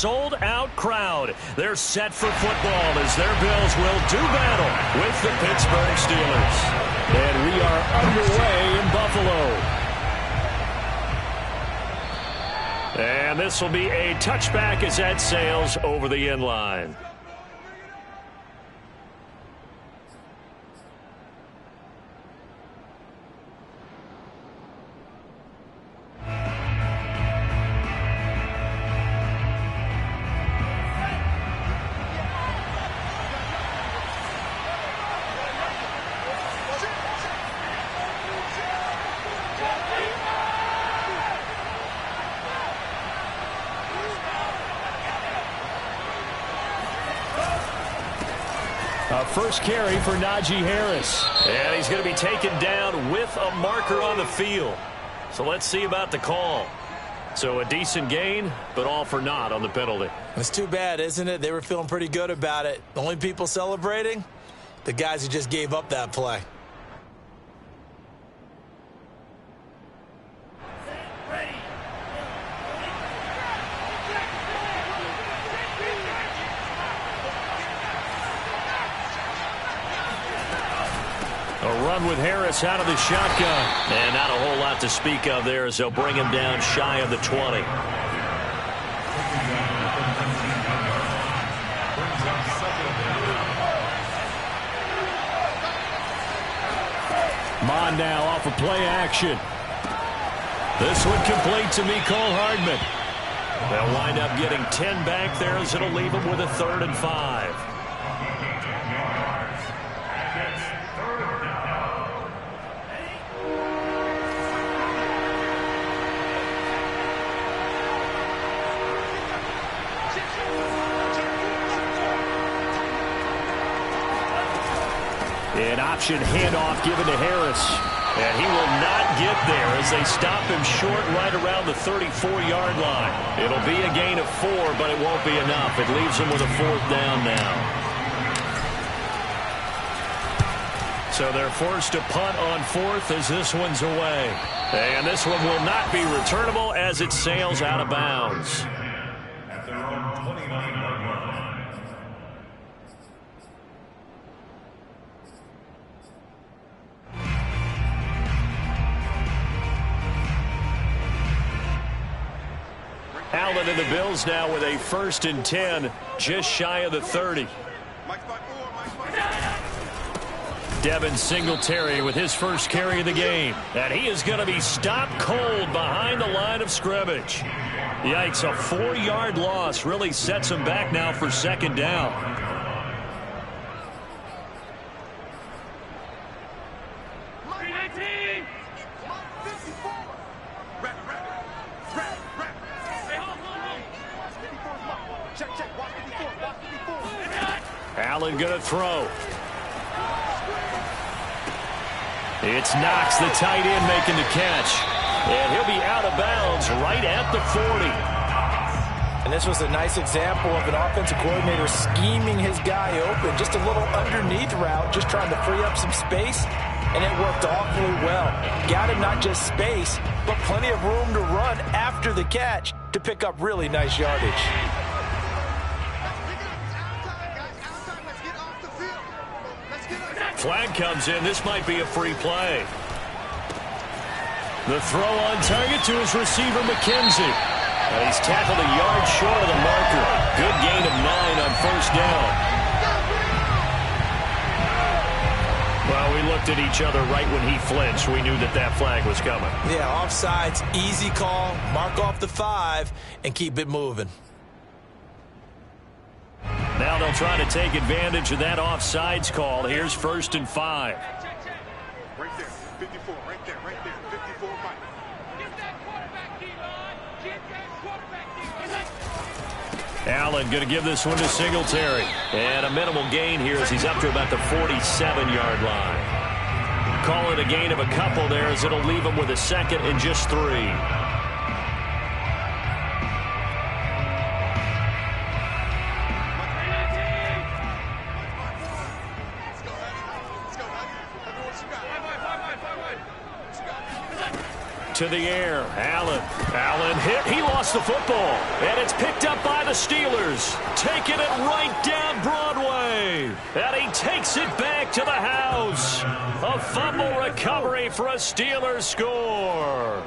sold-out crowd. They're set for football as their Bills will do battle with the Pittsburgh Steelers. And we are underway in Buffalo. And this will be a touchback as that sails over the end line. First carry for Najee Harris. And he's going to be taken down with a marker on the field. So let's see about the call. So a decent gain, but all for naught on the penalty. It's too bad, isn't it? They were feeling pretty good about it. The only people celebrating? The guys who just gave up that play. A run with Harris out of the shotgun. And not a whole lot to speak of there as they'll bring him down shy of the 20. Mon now off of play action. This one complete to Mecole Hardman. They'll wind up getting 10 back there as it'll leave them with a 3rd and 5. An option handoff given to Harris. And he will not get there as they stop him short right around the 34-yard line. It'll be a gain of 4, but it won't be enough. It leaves him with a 4th down now. So they're forced to punt on 4th as this one's away. And this one will not be returnable as it sails out of bounds. At their own 29-yard line. Allen and the Bills now with a 1st and 10, just shy of the 30. Devin Singletary with his first carry of the game. And he is going to be stopped cold behind the line of scrimmage. Yikes, a 4-yard loss really sets him back now for 2nd down. Allen going to throw. It's Knox, the tight end, making the catch. And he'll be out of bounds right at the 40. And this was a nice example of an offensive coordinator scheming his guy open. Just a little underneath route, just trying to free up some space. And it worked awfully well. Got him not just space, but plenty of room to run after the catch to pick up really nice yardage. Flag comes in. This might be a free play. The throw on target to his receiver, McKenzie. And he's tackled a yard short of the marker. Good gain of 9 on 1st down. Well, we looked at each other right when he flinched. We knew that that flag was coming. Yeah, offsides, easy call. Mark off the 5 and keep it moving. Now they'll try to take advantage of that offsides call. Here's 1st and 5. Right there, 54, right there, 54, Mike. Get that quarterback, D-line. Get that quarterback, D-line. Allen going to give this one to Singletary. And a minimal gain here as he's up to about the 47-yard line. Call it a gain of a couple there as it'll leave him with a 2nd and just 3. To the air. Allen hit. He lost the football. And it's picked up by the Steelers. Taking it right down Broadway. And he takes it back to the house. A fumble recovery for a Steelers score.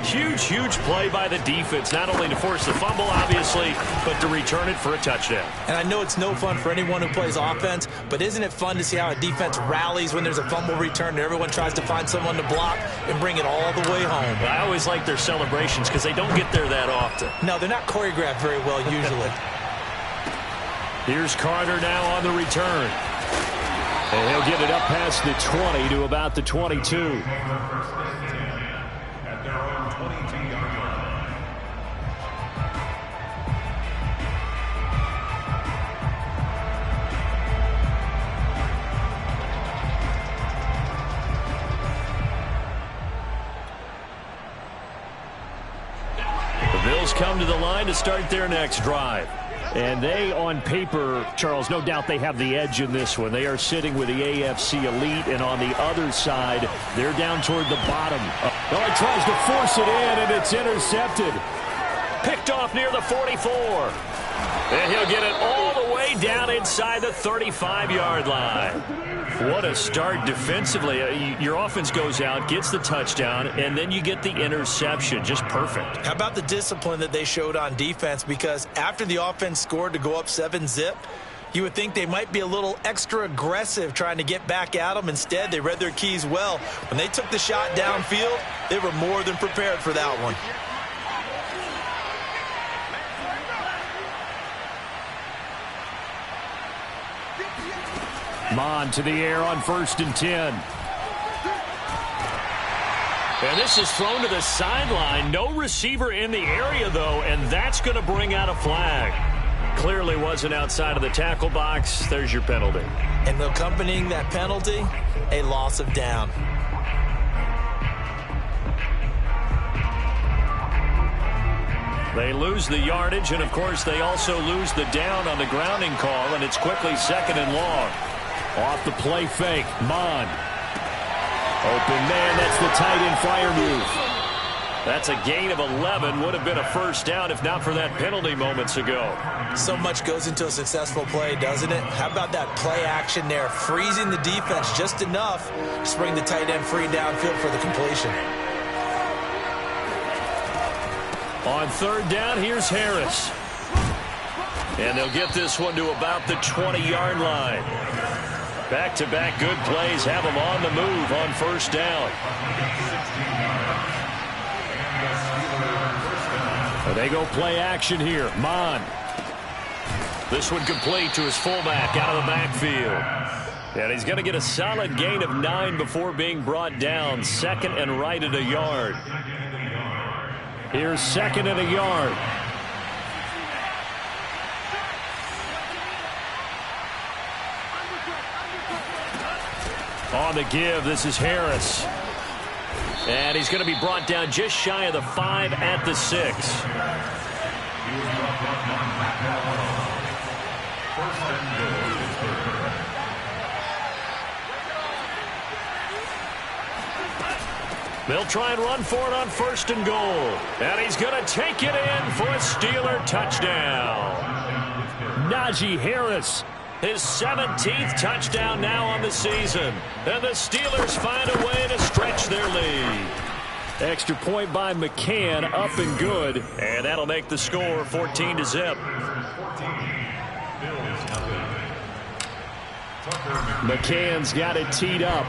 Huge play by the defense, not only to force the fumble, obviously, but to return it for a touchdown. And I know it's no fun for anyone who plays offense, but isn't it fun to see how a defense rallies when there's a fumble return and everyone tries to find someone to block and bring it all the way home? I always like their celebrations because they don't get there that often. No, they're not choreographed very well usually. Here's Carter now on the return. And he'll get it up past the 20 to about the 22. Bills come to the line to start their next drive. And they, on paper, Charles, no doubt they have the edge in this one. They are sitting with the AFC elite, and on the other side, they're down toward the bottom. Oh, he tries to force it in, and it's intercepted. Picked off near the 44. And he'll get it all the way down inside the 35-yard line. What a start defensively. Your offense goes out, gets the touchdown, and then you get the interception. Just perfect. How about the discipline that they showed on defense? Because after the offense scored to go up 7-zip, you would think they might be a little extra aggressive trying to get back at them. Instead, they read their keys well. When they took the shot downfield, they were more than prepared for that one. Mon to the air on 1st and 10. And this is thrown to the sideline. No receiver in the area, though, and that's going to bring out a flag. Clearly wasn't outside of the tackle box. There's your penalty. And accompanying that penalty, a loss of down. They lose the yardage, and, of course, they also lose the down on the grounding call, and it's quickly 2nd and long. Off the play fake, Mon. Open man, that's the tight end flyer move. That's a gain of 11. Would have been a first down if not for that penalty moments ago. So much goes into a successful play, doesn't it? How about that play action there? Freezing the defense just enough to bring the tight end free downfield for the completion. On 3rd down, here's Harris. And they'll get this one to about the 20-yard line. Back-to-back good plays have them on the move on 1st down. They go play action here. Mon. This one complete to his fullback out of the backfield. And he's going to get a solid gain of 9 before being brought down. 2nd and right at a yard. Here's 2nd and a yard. On the give, this is Harris. And he's going to be brought down just shy of the 5 at the 6. They'll try and run for it on 1st and goal. And he's going to take it in for a Steeler touchdown. Najee Harris. His 17th touchdown now on the season. And the Steelers find a way to stretch their lead. Extra point by McCann, up and good. And that'll make the score 14-0. McCann's got it teed up.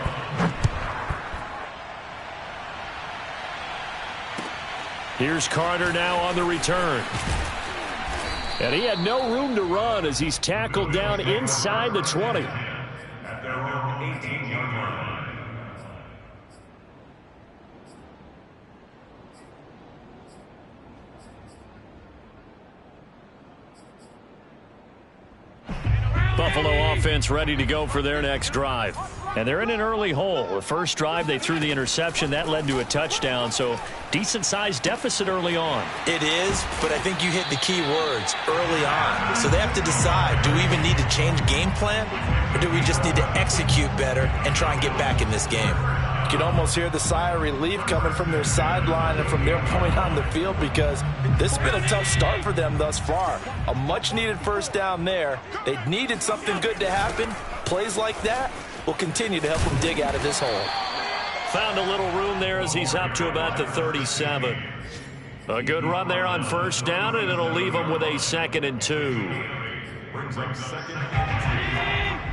Here's Carter now on the return. And he had no room to run as he's tackled down inside the 20. At their own 18-yard line. Buffalo offense ready to go for their next drive. And they're in an early hole. The first drive, they threw the interception. That led to a touchdown, so decent-sized deficit early on. It is, but I think you hit the key words, early on. So they have to decide, do we even need to change game plan, or do we just need to execute better and try and get back in this game? can almost hear the sigh of relief coming from their sideline and from their point on the field, because this has been a tough start for them thus far. A much-needed first down there. They needed something good to happen. Plays like that will continue to help them dig out of this hole. Found a little room there as he's up to about the 37. A good run there on first down, and it'll leave him with a 2nd and 2. Brings up 2nd and 2.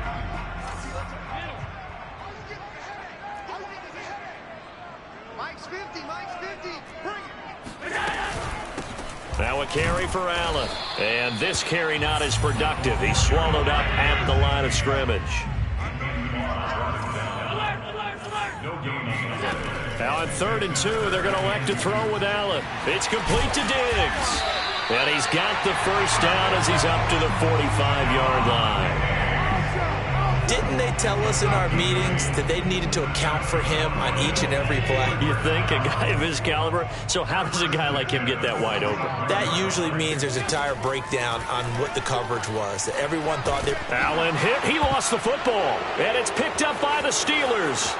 Now a carry for Allen. And this carry not as productive. He's swallowed up at the line of scrimmage. Now on 3rd and 2, they're going to elect to throw with Allen. It's complete to Diggs. And he's got the first down as he's up to the 45-yard line. Didn't they tell us in our meetings that they needed to account for him on each and every play? You think, a guy of his caliber? So how does a guy like him get that wide open? That usually means there's a entire breakdown on what the coverage was. That everyone thought they... Allen hit. He lost the football. And it's picked up by the Steelers.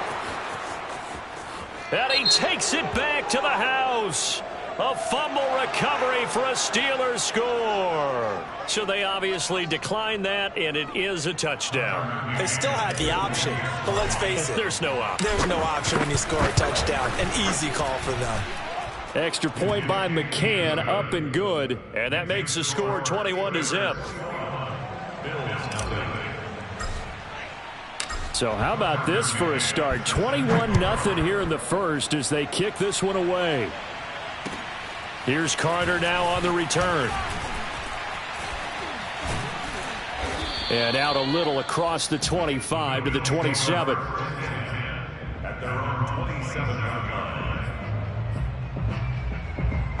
And he takes it back to the house. A fumble recovery for a Steelers score. So they obviously declined that, and it is a touchdown. They still had the option, but let's face it. There's no option. There's no option when you score a touchdown. An easy call for them. Extra point by McCann, up and good. And that makes the score 21-0. So how about this for a start? 21-0 here in the first as they kick this one away. Here's Carter now on the return. And out a little across the 25 to the 27. At their own 27-yard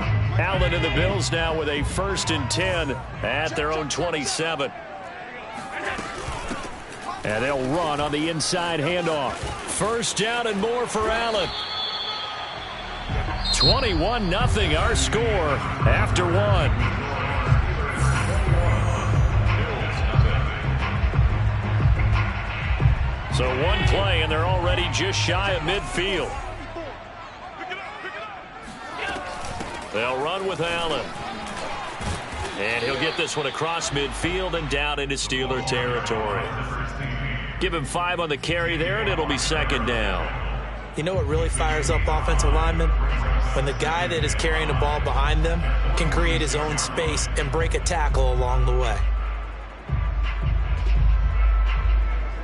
line. Allen and the Bills now with a 1st and 10 at their own 27. And they'll run on the inside handoff. First down and more for Allen. 21-0 our score after 1. So one play and they're already just shy of midfield. They'll run with Allen. And he'll get this one across midfield and down into Steeler territory. Give him 5 on the carry there, and it'll be 2nd down. You know what really fires up offensive linemen? When the guy that is carrying the ball behind them can create his own space and break a tackle along the way.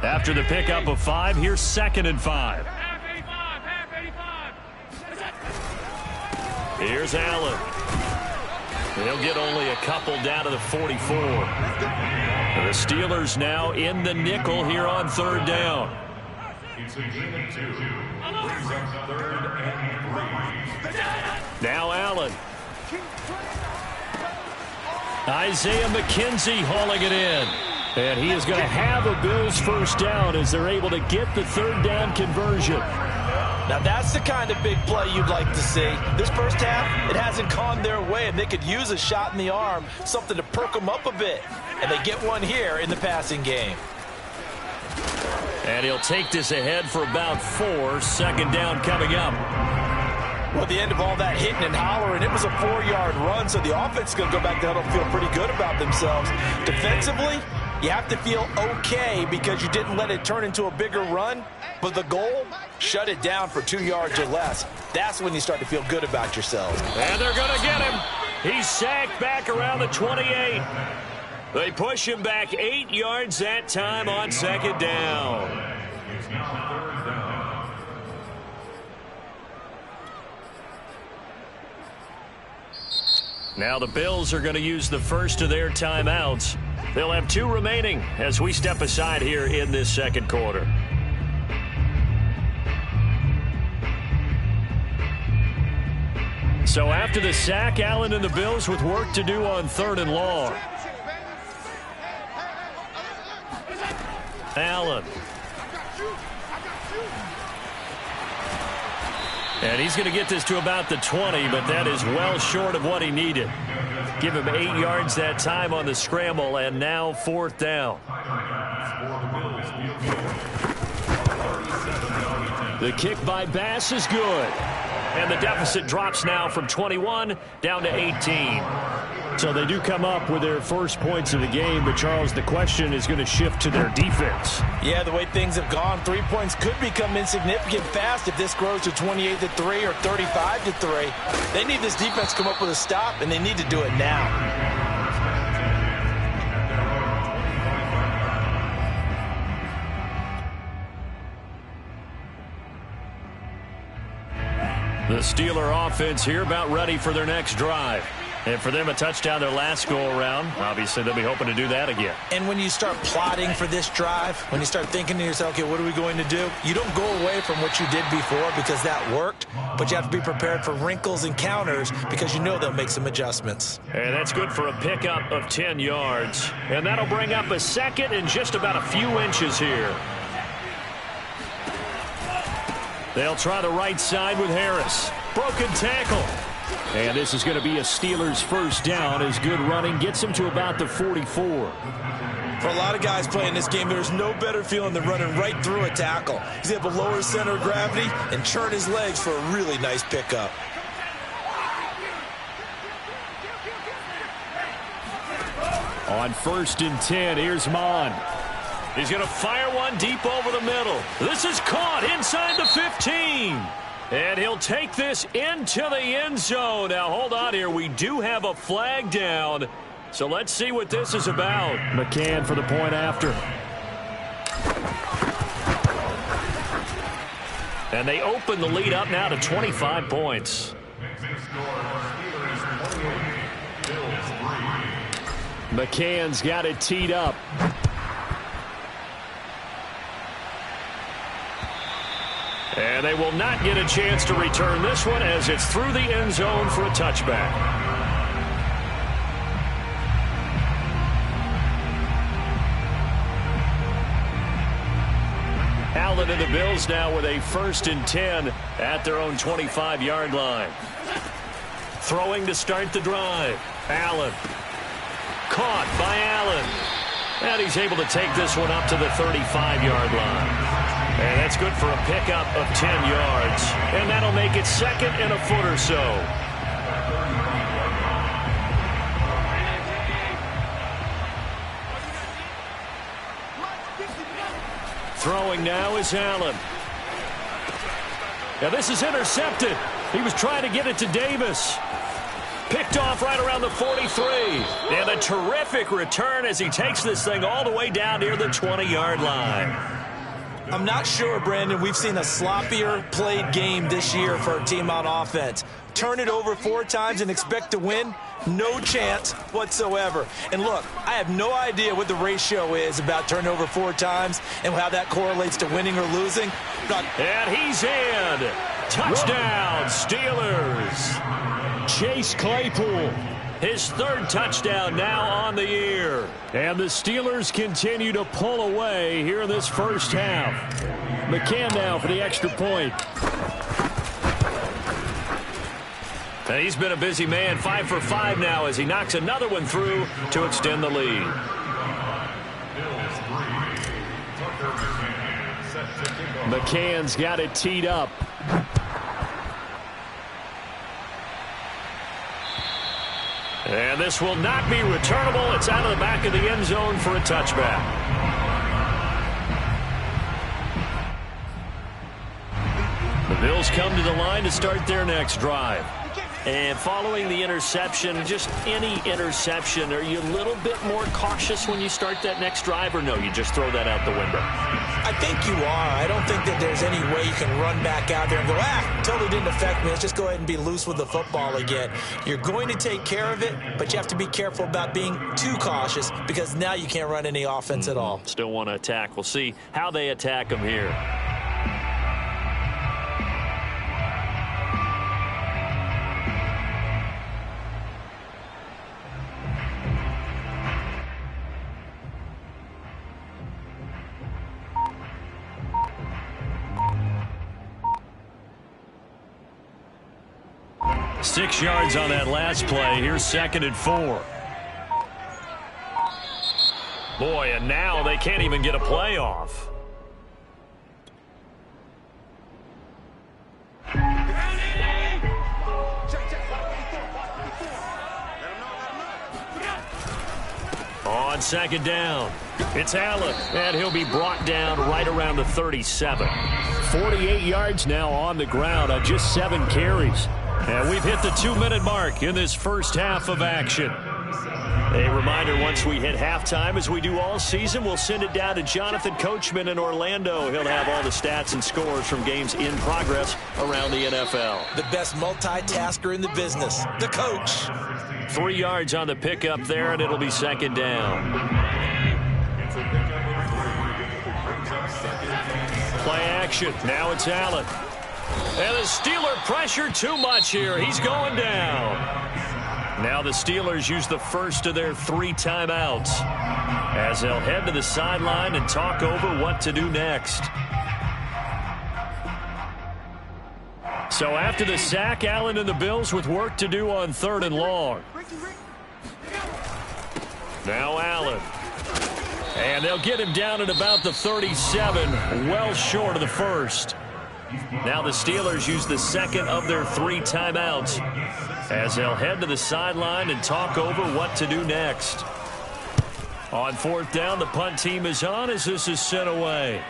After the pickup of 5, here's 2nd and 5. Here's Allen. He'll get only a couple down to the 44. The Steelers now in the nickel here on 3rd down. It's a gain of 2. Brings up 3rd and 3. Now Allen. Isaiah McKenzie hauling it in. And he is going to have a Bills first down as they're able to get the 3rd down conversion. Now that's the kind of big play you'd like to see. This first half, it hasn't gone their way, and they could use a shot in the arm, something to perk them up a bit. And they get one here in the passing game. And he'll take this ahead for about 4. 2nd down coming up. Well, at the end of all that hitting and hollering, it was a 4-yard run, so the offense is going to go back down and feel pretty good about themselves. Defensively, you have to feel okay because you didn't let it turn into a bigger run. But the goal, shut it down for 2 yards or less. That's when you start to feel good about yourselves. And they're going to get him. He's sacked back around the 28. They push him back 8 yards that time on 2nd down. It's now 3rd down. Now the Bills are going to use the first of their timeouts. They'll have 2 remaining as we step aside here in this 2nd quarter. So after the sack, Allen and the Bills with work to do on 3rd and long. Allen. And he's going to get this to about the 20, but that is well short of what he needed. Give him 8 yards that time on the scramble, and now 4th down. The kick by Bass is good. And the deficit drops now from 21 down to 18. So they do come up with their first points of the game, but Charles, the question is going to shift to their defense. Yeah, the way things have gone, 3 points could become insignificant fast if this grows to 28-3 or 35-3. They need this defense to come up with a stop, and they need to do it now. The Steeler offense here about ready for their next drive. And for them, a touchdown their last go-around. Obviously, they'll be hoping to do that again. And when you start plotting for this drive, when you start thinking to yourself, okay, what are we going to do? You don't go away from what you did before because that worked, but you have to be prepared for wrinkles and counters because you know they'll make some adjustments. And that's good for a pickup of 10 yards. And that'll bring up a second and just about a few inches here. They'll try the right side with Harris. Broken tackle. And this is going to be a Steelers first down as good running gets him to about the 44. For a lot of guys playing this game, there's no better feeling than running right through a tackle. He's able to lower center of gravity and churn his legs for a really nice pickup. On 1st and 10, here's Mon. He's going to fire one deep over the middle. This is caught inside the 15. And he'll take this into the end zone. Now, hold on here. We do have a flag down. So let's see what this is about. McCann for the point after. And they open the lead up now to 25 points. McCann's got it teed up. And they will not get a chance to return this one as it's through the end zone for a touchback. Allen and the Bills now with a 1st and 10 at their own 25-yard line. Throwing to start the drive. Allen. Caught by Allen. And he's able to take this one up to the 35-yard line. And that's good for a pickup of 10 yards. And that'll make it 2nd and a foot or so. Throwing now is Allen. Now this is intercepted. He was trying to get it to Davis. Picked off right around the 43. And a terrific return as he takes this thing all the way down near the 20-yard line. I'm not sure, Brandon, we've seen a sloppier played game this year for a team on offense. Turn it over 4 times and expect to win? No chance whatsoever. And look, I have no idea what the ratio is about turning over 4 times and how that correlates to winning or losing. And he's in. Touchdown, Steelers. Chase Claypool. His 3rd touchdown now on the year. And the Steelers continue to pull away here in this first half. McCann now for the extra point. And he's been a busy man, 5 for 5 now as he knocks another one through to extend the lead. McCann's got it teed up. And this will not be returnable. It's out of the back of the end zone for a touchback. The Bills come to the line to start their next drive. And following the interception, just any interception, are you a little bit more cautious when you start that next drive, or no, you just throw that out the window? I think you are. I don't think that there's any way you can run back out there and go, totally didn't affect me. Let's just go ahead and be loose with the football again. You're going to take care of it, but you have to be careful about being too cautious because now you can't run any offense at all. Still want to attack. We'll see how they attack them here. Six yards on that last play. Here's 2nd and 4. Boy, and now they can't even get a play off. On second down, it's Allen, and he'll be brought down right around the 37. 48 yards now on the ground on just 7 carries. And we've hit the 2-minute mark in this first half of action. A reminder, once we hit halftime, as we do all season, we'll send it down to Jonathan Coachman in Orlando. He'll have all the stats and scores from games in progress around the NFL. The best multitasker in the business, the coach. 3 yards on the pickup there, and it'll be second down. Play action. Now it's Allen. And the Steeler pressure too much here. He's going down. Now the Steelers use the first of their 3 timeouts as they'll head to the sideline and talk over what to do next. So after the sack, Allen and the Bills with work to do on 3rd and long. Now Allen. And they'll get him down at about the 37, well short of the first. Now the Steelers use the second of their 3 timeouts as they'll head to the sideline and talk over what to do next. On 4th down, the punt team is on as this is sent away.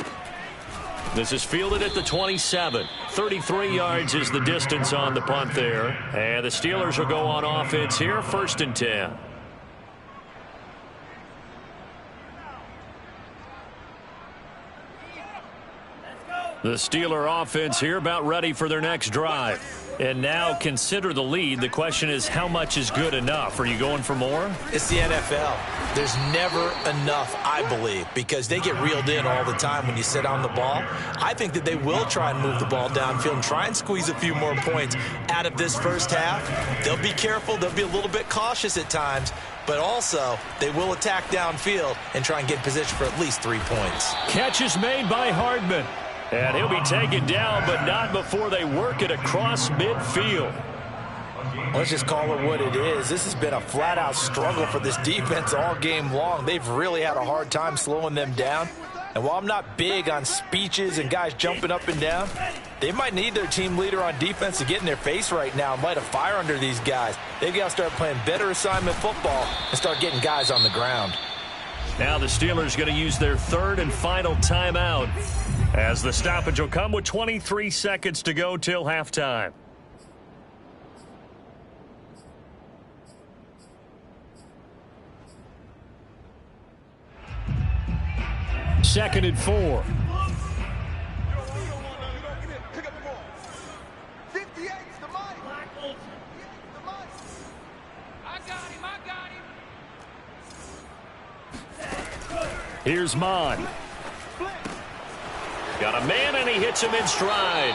This is fielded at the 27. 33 yards is the distance on the punt there. And the Steelers will go on offense here, 1st and 10. The Steeler offense here about ready for their next drive. And now consider the lead. The question is, how much is good enough? Are you going for more? It's the NFL. There's never enough, I believe, because they get reeled in all the time when you sit on the ball. I think that they will try and move the ball downfield and try and squeeze a few more points out of this first half. They'll be careful. They'll be a little bit cautious at times. But also, they will attack downfield and try and get in position for at least 3 points. Catch is made by Hardman. And he'll be taken down, but not before they work it across midfield. Let's just call it what it is. This has been a flat-out struggle for this defense all game long. They've really had a hard time slowing them down. And while I'm not big on speeches and guys jumping up and down, they might need their team leader on defense to get in their face right now and light a fire under these guys. They've got to start playing better assignment football and start getting guys on the ground. Now the Steelers going to use their 3rd and final timeout as the stoppage will come with 23 seconds to go till halftime. Second and 4. Here's Mon. Got a man, and he hits him in stride.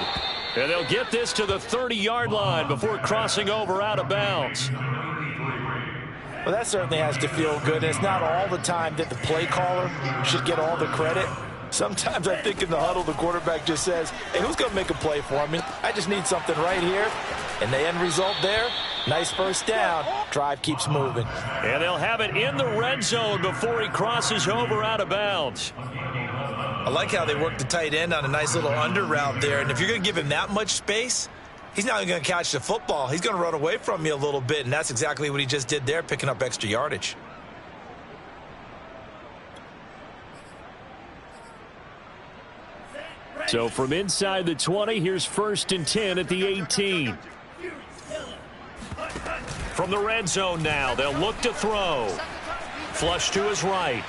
And they'll get this to the 30-yard line before crossing over out of bounds. Well, that certainly has to feel good. It's not all the time that the play caller should get all the credit. Sometimes I think in the huddle, the quarterback just says, hey, who's going to make a play for me? I just need something right here. And the end result there, nice first down. Drive keeps moving. And they'll have it in the red zone before he crosses over out of bounds. I like how they work the tight end on a nice little under route there. And if you're going to give him that much space, he's not going to catch the football. He's going to run away from you a little bit, and that's exactly what he just did there, picking up extra yardage. So from inside the 20, here's 1st and 10 at the 18. From the red zone now, they'll look to throw. Flush to his right.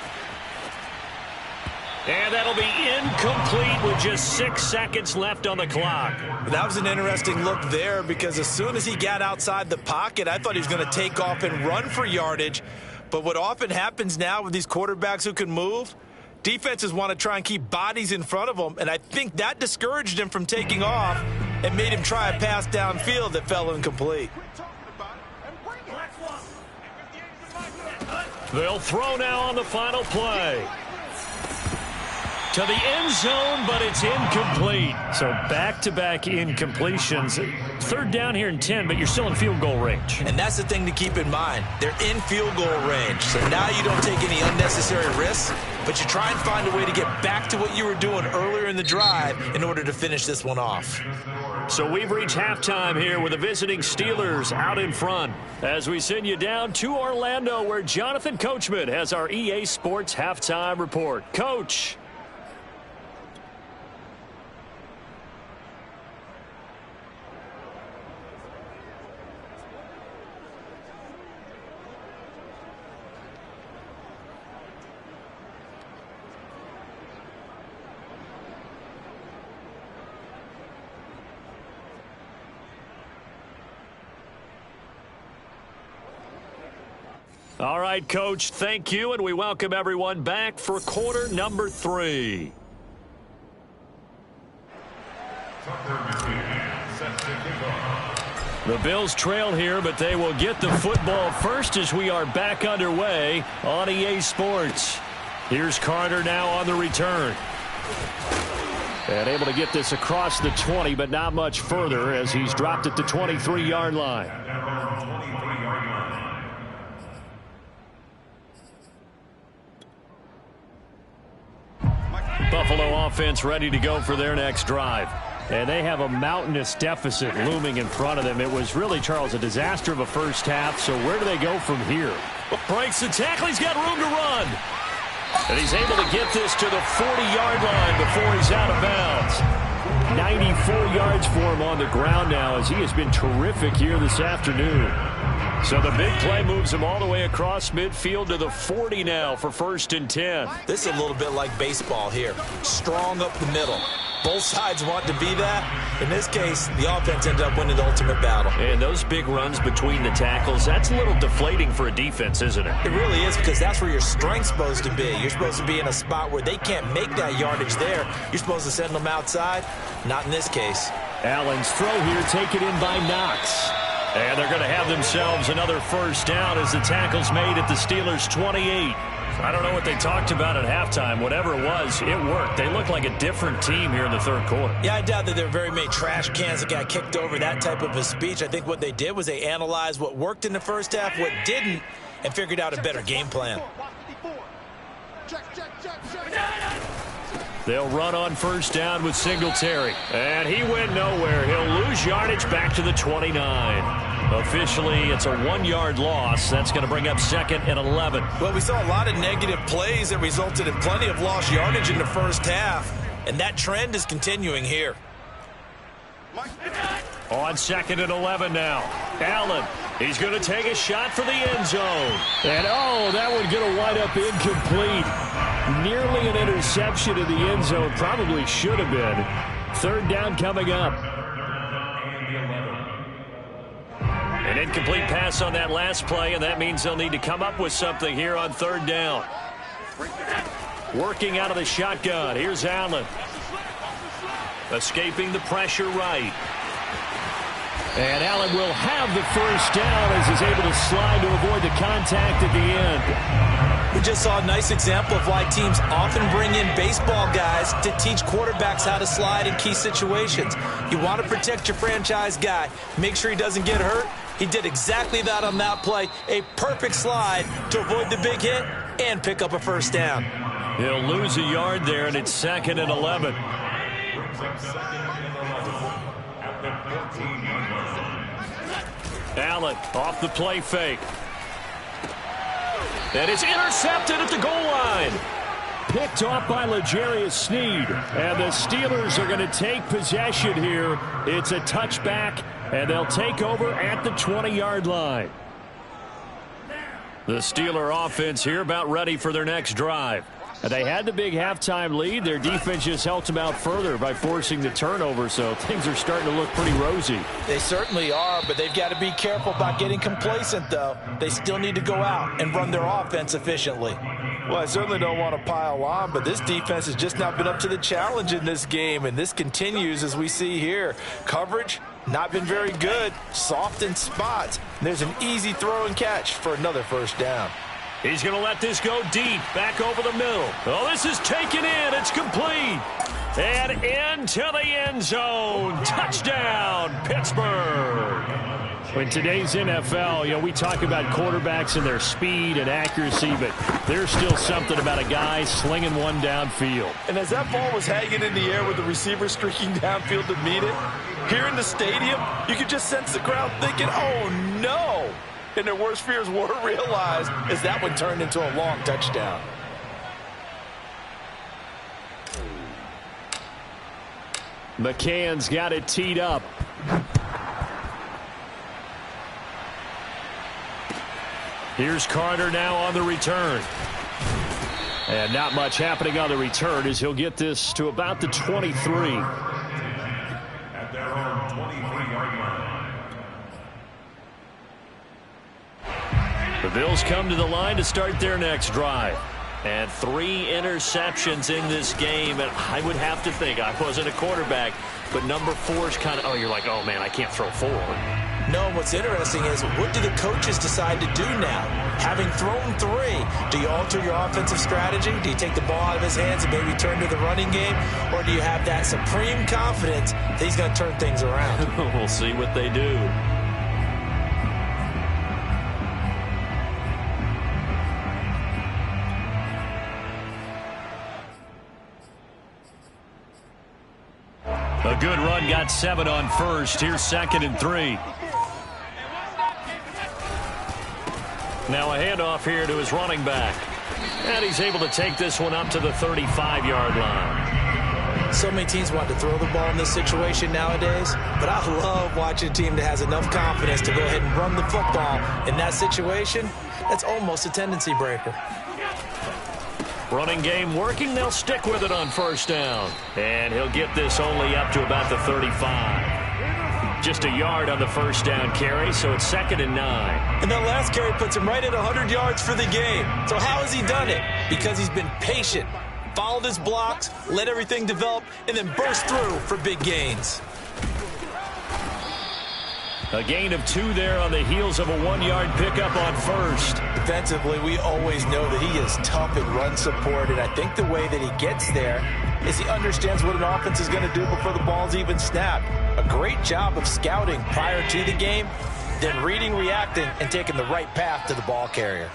And that'll be incomplete with just 6 seconds left on the clock. That was an interesting look there because as soon as he got outside the pocket, I thought he was going to take off and run for yardage. But what often happens now with these quarterbacks who can move, defenses want to try and keep bodies in front of them, and I think that discouraged him from taking off and made him try a pass downfield that fell incomplete. They'll throw now on the final play. to the end zone, but it's incomplete. So back-to-back incompletions. Third down here and 10, but you're still in field goal range. And that's the thing to keep in mind. They're in field goal range. So now you don't take any unnecessary risks, but you try and find a way to get back to what you were doing earlier in the drive in order to finish this one off. So we've reached halftime here with the visiting Steelers out in front as we send you down to Orlando where Jonathan Coachman has our EA Sports halftime report. Coach. All right, Coach, thank you, and we welcome everyone back for quarter number 3. The Bills trail here, but they will get the football first as we are back underway on EA Sports. Here's Carter now on the return. And able to get this across the 20, but not much further as he's dropped at the 23-yard line. Buffalo offense ready to go for their next drive. And they have a mountainous deficit looming in front of them. It was really, Charles, a disaster of a first half. So where do they go from here? Breaks the tackle. He's got room to run. And he's able to get this to the 40-yard line before he's out of bounds. 94 yards for him on the ground now as he has been terrific here this afternoon. So the big play moves him all the way across midfield to the 40 now for 1st and 10. This is a little bit like baseball here. Strong up the middle. Both sides want to be that. In this case, the offense ended up winning the ultimate battle. And those big runs between the tackles, that's a little deflating for a defense, isn't it? It really is, because that's where your strength's supposed to be. You're supposed to be in a spot where they can't make that yardage there. You're supposed to send them outside. Not in this case. Allen's throw here taken in by Knox. And they're going to have themselves another first down as the tackle's made at the Steelers' 28. I don't know what they talked about at halftime. Whatever it was, it worked. They look like a different team here in the third quarter. Yeah, I doubt that there are very many trash cans that got kicked over, that type of a speech. I think what they did was they analyzed what worked in the first half, what didn't, and figured out a better game plan. They'll run on first down with Singletary. And he went nowhere. He'll lose yardage back to the 29. Officially, it's a 1-yard loss. That's going to bring up 2nd and 11. Well, we saw a lot of negative plays that resulted in plenty of lost yardage in the first half. And that trend is continuing here. On 2nd and 11 now. Allen, he's going to take a shot for the end zone. And, oh, that one going to wind up incomplete. Nearly an interception in the end zone. Probably should have been. 3rd down coming up. An incomplete pass on that last play, and that means they'll need to come up with something here on 3rd down. Working out of the shotgun. Here's Allen. Escaping the pressure right. And Allen will have the first down as he's able to slide to avoid the contact at the end. We just saw a nice example of why teams often bring in baseball guys to teach quarterbacks how to slide in key situations. You want to protect your franchise guy. Make sure he doesn't get hurt. He did exactly that on that play. A perfect slide to avoid the big hit and pick up a first down. He'll lose a yard there, and it's 2nd and 11. Allen off the play fake. And it's intercepted at the goal line. Picked off by L'Jarius Sneed. And the Steelers are going to take possession here. It's a touchback, and they'll take over at the 20-yard line. The Steeler offense here about ready for their next drive. They had the big halftime lead. Their defense just helped them out further by forcing the turnover, so things are starting to look pretty rosy. They certainly are, but they've got to be careful about getting complacent, though. They still need to go out and run their offense efficiently. Well, I certainly don't want to pile on, but this defense has just not been up to the challenge in this game, and this continues as we see here. Coverage, not been very good. Soft in spots. And there's an easy throw and catch for another first down. He's going to let this go deep, back over the middle. Oh, this is taken in. It's complete. And into the end zone. Touchdown, Pittsburgh. In today's NFL, we talk about quarterbacks and their speed and accuracy, but there's still something about a guy slinging one downfield. And as that ball was hanging in the air with the receiver streaking downfield to meet it, here in the stadium, you could just sense the crowd thinking, oh, no. And their worst fears were realized as that one turned into a long touchdown. McCann's got it teed up. Here's Carter now on the return. And not much happening on the return as he'll get this to about the 23. At their own 23-yard line. The Bills come to the line to start their next drive. And 3 interceptions in this game. And I would have to think, I wasn't a quarterback, but number 4 is kind of, oh, you're like, oh, man, I can't throw 4. No, what's interesting is what do the coaches decide to do now? Having thrown 3, do you alter your offensive strategy? Do you take the ball out of his hands and maybe turn to the running game? Or do you have that supreme confidence that he's going to turn things around? We'll see what they do. A good run, got 7 on first. Here's 2nd and 3. Now a handoff here to his running back. And he's able to take this one up to the 35-yard line. So many teams want to throw the ball in this situation nowadays, but I love watching a team that has enough confidence to go ahead and run the football in that situation. That's almost a tendency breaker. Running game working. They'll stick with it on first down. And he'll get this only up to about the 35. Just a yard on the first down carry, so it's 2nd and 9. And that last carry puts him right at 100 yards for the game. So how has he done it? Because he's been patient, followed his blocks, let everything develop, and then burst through for big gains. A gain of 2 there on the heels of a 1-yard pickup on first. Defensively, we always know that he is tough in run support, and I think the way that he gets there is he understands what an offense is going to do before the ball's even snapped. A great job of scouting prior to the game, then reading, reacting, and taking the right path to the ball carrier.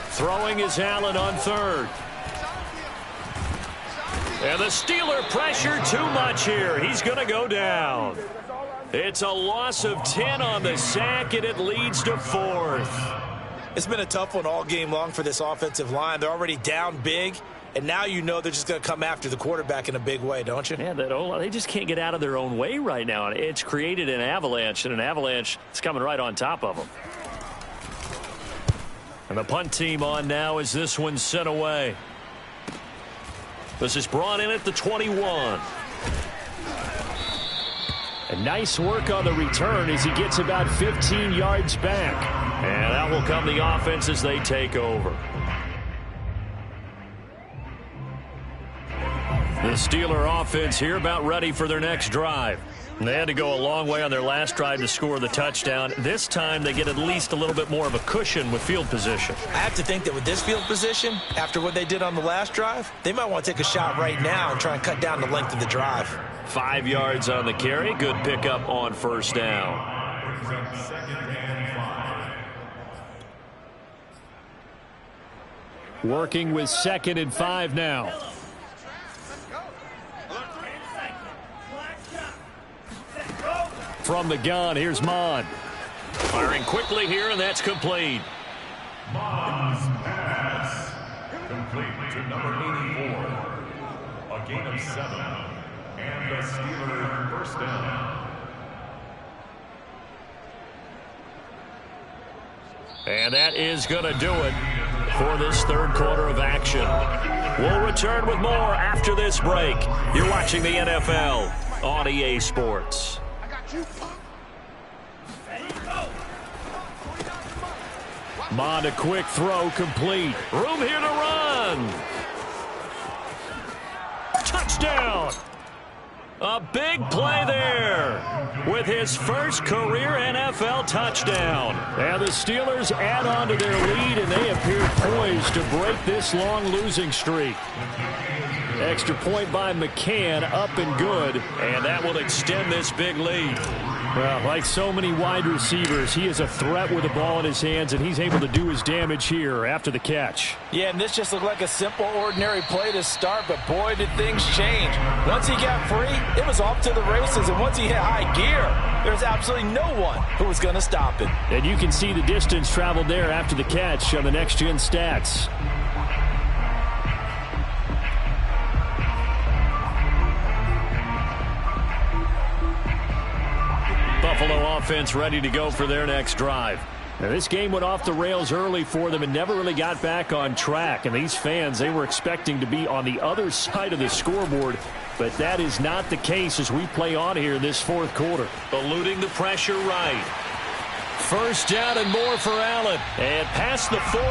Throwing is Allen on 3rd. And the Steeler pressure too much here. He's going to go down. It's a loss of 10 on the sack, and it leads to 4th. It's been a tough one all game long for this offensive line. They're already down big, and now you know they're just going to come after the quarterback in a big way, don't you? Yeah, they just can't get out of their own way right now. It's created an avalanche, and an avalanche is coming right on top of them. And the punt team on now as this one's sent away. This is brought in at the 21. And nice work on the return as he gets about 15 yards back. And that will come the offense as they take over. The Steeler offense here about ready for their next drive. They had to go a long way on their last drive to score the touchdown. This time they get at least a little bit more of a cushion with field position. I have to think that with this field position, after what they did on the last drive, they might want to take a shot right now and try and cut down the length of the drive. 5 yards on the carry. Good pickup on first down. Working with 2nd and 5 now. From the gun, here's Mon. Firing quickly here, and that's complete. Mon's pass. Complete to number 84. A gain of 7. And a Steeler first down. And that is going to do it for this 3rd quarter of action. We'll return with more after this break. You're watching the NFL on EA Sports. Mond, a quick throw, complete. Room here to run. Touchdown. A big play there with his first career NFL touchdown. And the Steelers add on to their lead, and they appear poised to break this long losing streak. Extra point by McCann, up and good, and that will extend this big lead. Well, like so many wide receivers, he is a threat with the ball in his hands, and he's able to do his damage here after the catch. Yeah, and this just looked like a simple, ordinary play to start, but boy, did things change. Once he got free, it was off to the races, and once he hit high gear, there's absolutely no one who was going to stop him. And you can see the distance traveled there after the catch on the next-gen stats. Buffalo offense ready to go for their next drive. Now, this game went off the rails early for them and never really got back on track. And these fans, they were expecting to be on the other side of the scoreboard. But that is not the case as we play on here in this fourth quarter. Eluding the pressure right. First down and more for Allen. And past the 40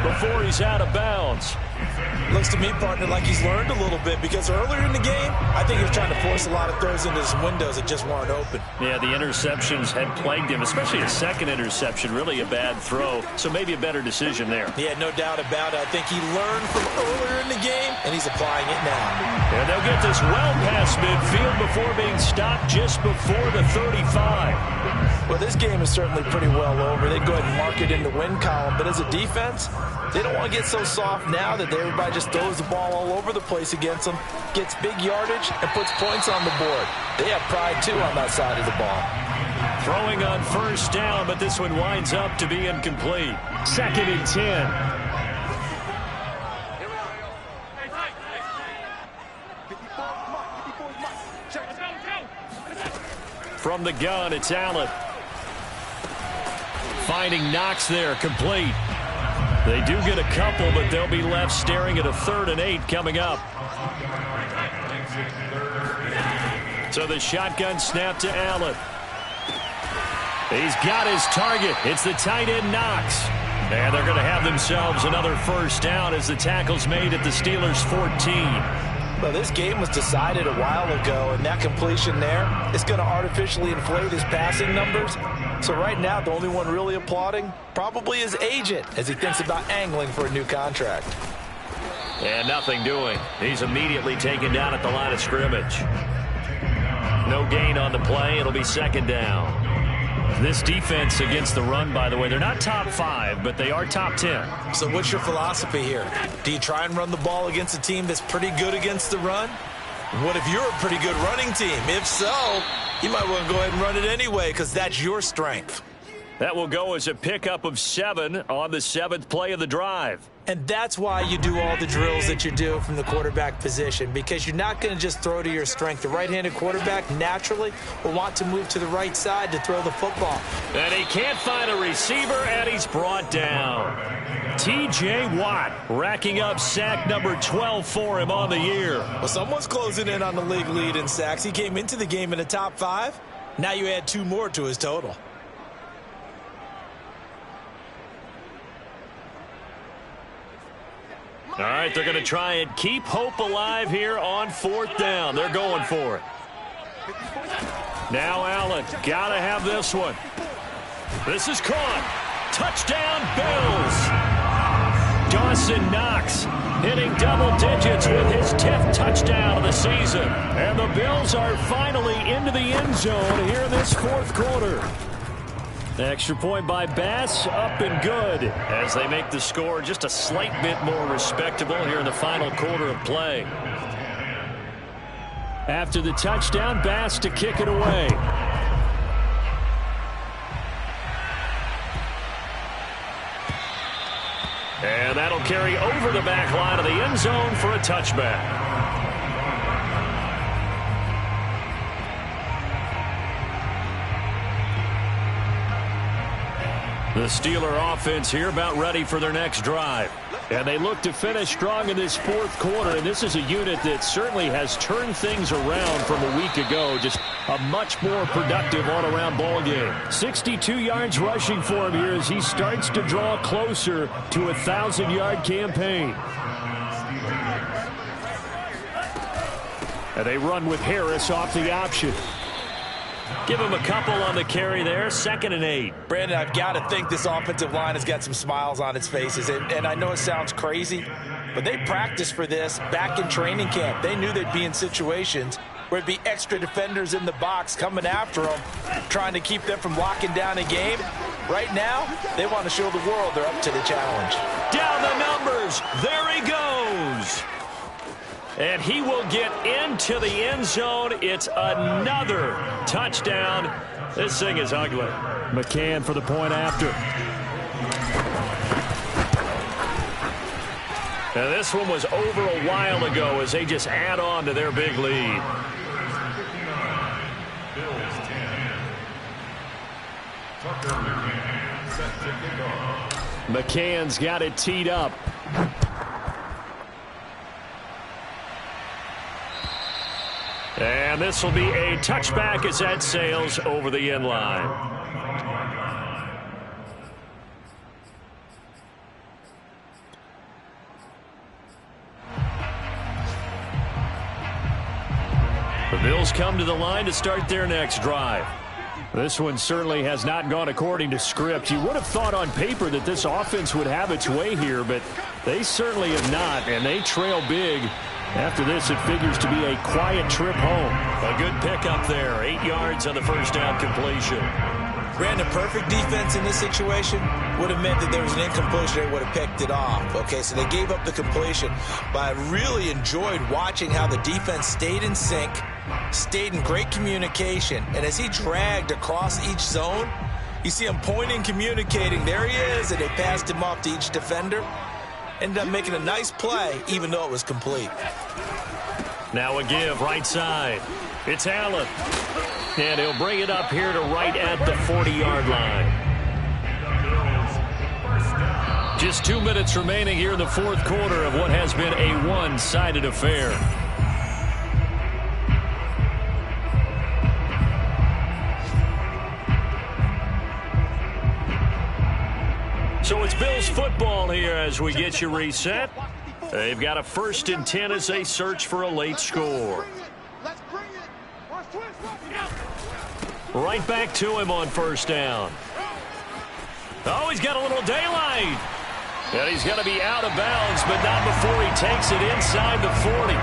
before he's out of bounds. Looks to me, partner, like he's learned a little bit, because earlier in the game, I think he was trying to force a lot of throws into some windows that just weren't open. Yeah, the interceptions had plagued him, especially a second interception, really a bad throw, so maybe a better decision there. Yeah, no doubt about it. I think he learned from earlier in the game, and he's applying it now. And they'll get this well past midfield before being stopped just before the 35. Well, this game is certainly pretty well over. They go ahead and mark it in the win column, but as a defense, they don't want to get so soft now that everybody just throws the ball all over the place against them, gets big yardage, and puts points on the board. They have pride, too, on that side of the ball. Throwing on first down, but this one winds up to be incomplete. 2nd and 10. From the gun, it's Allen. Finding Knox there, complete. They do get a couple, but they'll be left staring at a 3rd and 8 coming up. So the shotgun snap to Allen. He's got his target. It's the tight end Knox. And they're going to have themselves another first down as the tackle's made at the Steelers' 14. Well, this game was decided a while ago, and that completion there is going to artificially inflate his passing numbers. So right now, the only one really applauding probably his agent as he thinks about angling for a new contract. And nothing doing. He's immediately taken down at the line of scrimmage. No gain on the play. It'll be 2nd down. This defense against the run, by the way, they're not top 5, but they are top 10. So what's your philosophy here? Do you try and run the ball against a team that's pretty good against the run? What if you're a pretty good running team? If so, you might want to go ahead and run it anyway, because that's your strength. That will go as a pickup of 7 on the 7th play of the drive. And that's why you do all the drills that you do from the quarterback position, because you're not going to just throw to your strength. The right-handed quarterback naturally will want to move to the right side to throw the football. And he can't find a receiver, and he's brought down. T.J. Watt racking up sack number 12 for him on the year. Well, someone's closing in on the league lead in sacks. He came into the game in the top 5. Now you add 2 more to his total. All right, they're going to try and keep hope alive here on 4th down. They're going for it. Now Allen, got to have this one. This is caught. Touchdown, Bills. Dawson Knox hitting double digits with his 10th touchdown of the season. And the Bills are finally into the end zone here in this 4th quarter. Extra point by Bass, up and good as they make the score just a slight bit more respectable here in the final quarter of play. After the touchdown, Bass to kick it away. And that'll carry over the back line of the end zone for a touchback. The Steeler offense here about ready for their next drive. And they look to finish strong in this 4th quarter. And this is a unit that certainly has turned things around from a week ago. Just a much more productive all-around ball game. 62 yards rushing for him here as he starts to draw closer to a 1,000-yard campaign. And they run with Harris off the option. Give him a couple on the carry there. 2nd and 8. Brandon, I've got to think this offensive line has got some smiles on its faces. And I know it sounds crazy, but they practiced for this back in training camp. They knew they'd be in situations where it'd be extra defenders in the box coming after them, trying to keep them from locking down a game. Right now, they want to show the world they're up to the challenge. Down the numbers. There he goes. And he will get into the end zone. It's another touchdown. This thing is ugly. McCann for the point after. Now this one was over a while ago as they just add on to their big lead. Bills 10. Tucker McCann set to kick off. McCann's got it teed up. And this will be a touchback as that sails over the end line. The Bills come to the line to start their next drive. This one certainly has not gone according to script. You would have thought on paper that this offense would have its way here, but they certainly have not, and they trail big. After this, it figures to be a quiet trip home. A good pickup there. 8 yards on the first down completion. Brandon, perfect defense in this situation would have meant that there was an incompletion. They would have picked it off. Okay, so they gave up the completion. But I really enjoyed watching how the defense stayed in sync, stayed in great communication. And as he dragged across each zone, you see him pointing, communicating. There he is, and they passed him off to each defender. Ended up making a nice play, even though it was complete. Now a give right side. It's Allen. And he'll bring it up here to right at the 40-yard line. Just 2 minutes remaining here in the fourth quarter of what has been a one-sided affair. So it's Bills football here as we get you reset. They've got a 1st and 10 as they search for a late score. Right back to him on 1st down. Oh, he's got a little daylight. And he's going to be out of bounds, but not before he takes it inside the 40.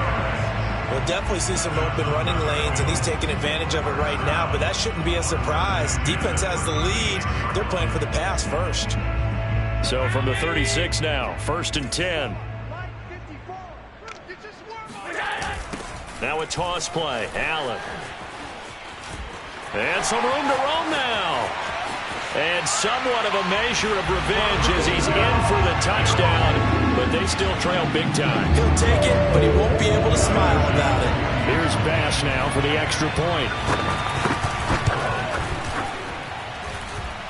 We'll definitely see some open running lanes, and he's taking advantage of it right now, but that shouldn't be a surprise. Defense has the lead. They're playing for the pass first. So from the 36 now, 1st and 10. Now a toss play. Allen. And some room to roam now. And somewhat of a measure of revenge as he's in for the touchdown, but they still trail big time. He'll take it, but he won't be able to smile about it. Here's Bash now for the extra point.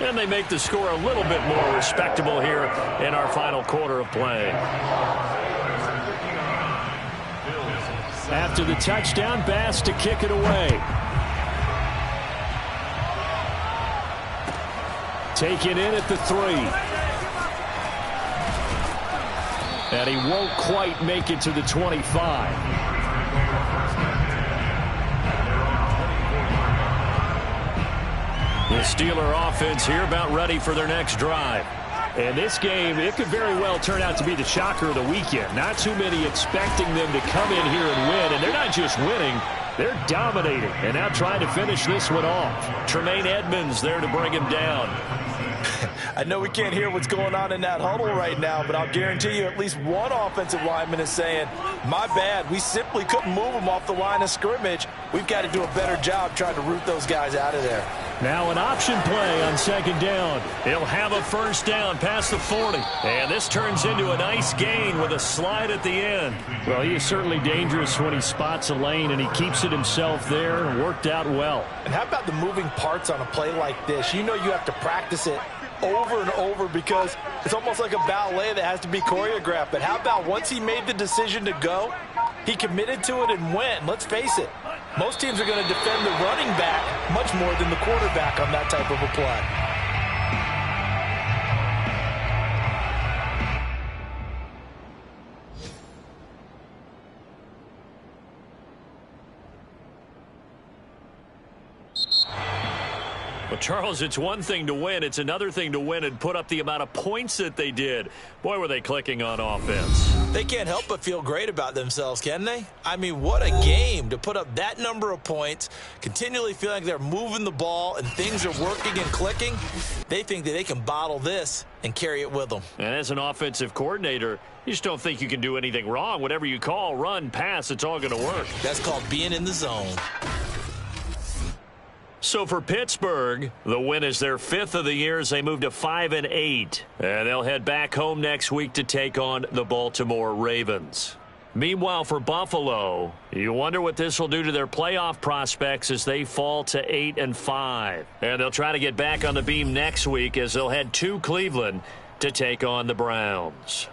And they make the score a little bit more respectable here in our final quarter of play. After the touchdown, Bass to kick it away. Taken in at the 3. And he won't quite make it to the 25. The Steeler offense here about ready for their next drive. And this game, it could very well turn out to be the shocker of the weekend. Not too many expecting them to come in here and win. And they're not just winning, they're dominating. And now trying to finish this one off. Tremaine Edmonds there to bring him down. I know we can't hear what's going on in that huddle right now, but I'll guarantee you at least one offensive lineman is saying, my bad, we simply couldn't move them off the line of scrimmage. We've got to do a better job trying to root those guys out of there. Now an option play on 2nd down. He'll have a 1st down past the 40. And this turns into a nice gain with a slide at the end. Well, he is certainly dangerous when he spots a lane, and he keeps it himself there and worked out well. And how about the moving parts on a play like this? You know you have to practice it over and over because it's almost like a ballet that has to be choreographed. But how about once he made the decision to go, he committed to it and went. Let's face it, most teams are going to defend the running back much more than the quarterback on that type of a play. Charles, it's one thing to win. It's another thing to win and put up the amount of points that they did. Boy, were they clicking on offense. They can't help but feel great about themselves, can they? I mean, what a game to put up that number of points, continually feeling like they're moving the ball and things are working and clicking. They think that they can bottle this and carry it with them. And as an offensive coordinator, you just don't think you can do anything wrong. Whatever you call, run, pass, it's all going to work. That's called being in the zone. So for Pittsburgh, the win is their 5th of the year as they move to 5-8. And they'll head back home next week to take on the Baltimore Ravens. Meanwhile, for Buffalo, you wonder what this will do to their playoff prospects as they fall to 8-5. And they'll try to get back on the beam next week as they'll head to Cleveland to take on the Browns.